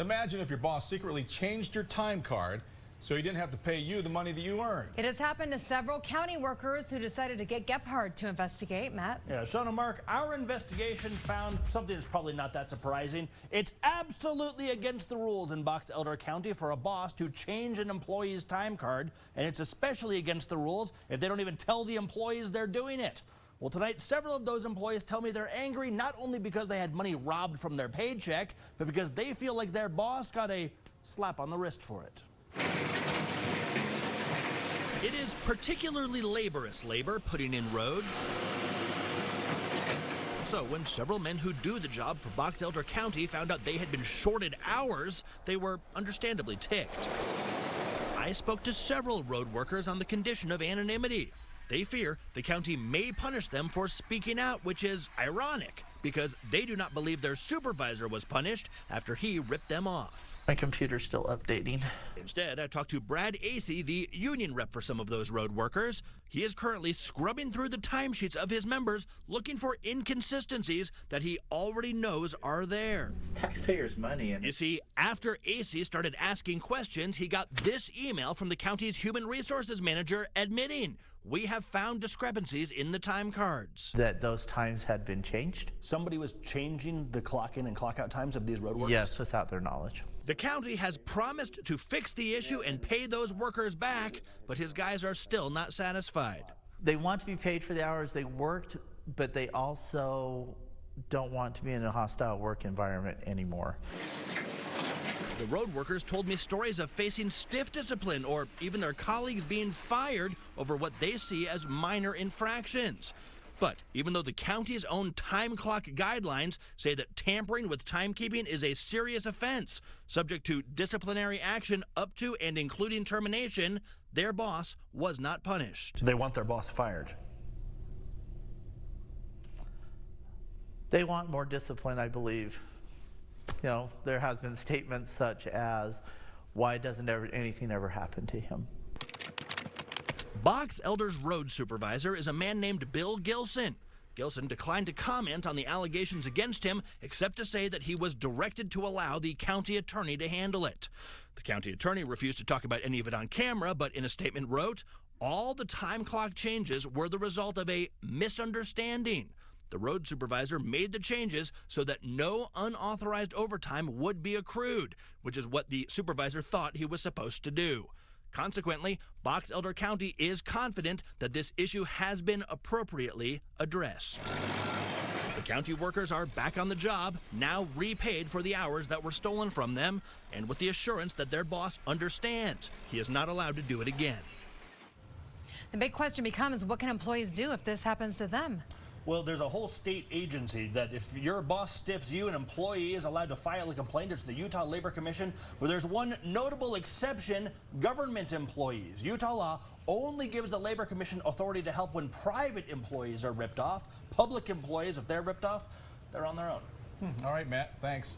Imagine if your boss secretly changed your time card so he didn't have to pay you the money that you earned. It has happened to several county workers who decided to get Gephardt to investigate. Matt? Yeah, Sean and Mark, our investigation found something that's probably not that surprising. It's absolutely against the rules in Box Elder County for a boss to change an employee's time card, and it's especially against the rules if they don't even tell the employees they're doing it. Well, tonight, several of those employees tell me they're angry not only because they had money robbed from their paycheck, but because they feel like their boss got a slap on the wrist for it. It is particularly laborious labor putting in roads. So when several men who do the job for Box Elder County found out they had been shorted hours, they were understandably ticked. I spoke to several road workers on the condition of anonymity. They fear the county may punish them for speaking out, which is ironic because they do not believe their supervisor was punished after he ripped them off. My computer's still updating. Instead, I talked to Brad Acey, the union rep for some of those road workers. He is currently scrubbing through the timesheets of his members, looking for inconsistencies that he already knows are there. It's taxpayers' money. And you see, after Acey started asking questions, he got this email from the county's human resources manager admitting, "We have found discrepancies in the time cards." That those times had been changed? Somebody was changing the clock in and clock out times of these road workers? Yes, without their knowledge. The county has promised to fix the issue and pay those workers back, but his guys are still not satisfied. They want to be paid for the hours they worked, but they also don't want to be in a hostile work environment anymore. The road workers told me stories of facing stiff discipline or even their colleagues being fired over what they see as minor infractions. But even though the county's own time clock guidelines say that tampering with timekeeping is a serious offense, subject to disciplinary action up to and including termination, their boss was not punished. They want their boss fired. They want more discipline, I believe. You know, there has been statements such as, why doesn't anything ever happen to him? Box Elder's road supervisor is a man named Bill Gilson. Gilson declined to comment on the allegations against him, except to say that he was directed to allow the county attorney to handle it. The county attorney refused to talk about any of it on camera, but in a statement wrote, "All the time clock changes were the result of a misunderstanding. The road supervisor made the changes so that no unauthorized overtime would be accrued, which is what the supervisor thought he was supposed to do. Consequently, Box Elder County is confident that this issue has been appropriately addressed." The county workers are back on the job, now repaid for the hours that were stolen from them, and with the assurance that their boss understands he is not allowed to do it again. The big question becomes, what can employees do if this happens to them? Well, there's a whole state agency that if your boss stiffs you, an employee is allowed to file a complaint. It's the Utah Labor Commission, where there's one notable exception: government employees. Utah law only gives the Labor Commission authority to help when private employees are ripped off. Public employees, if they're ripped off, they're on their own. All right, Matt, thanks.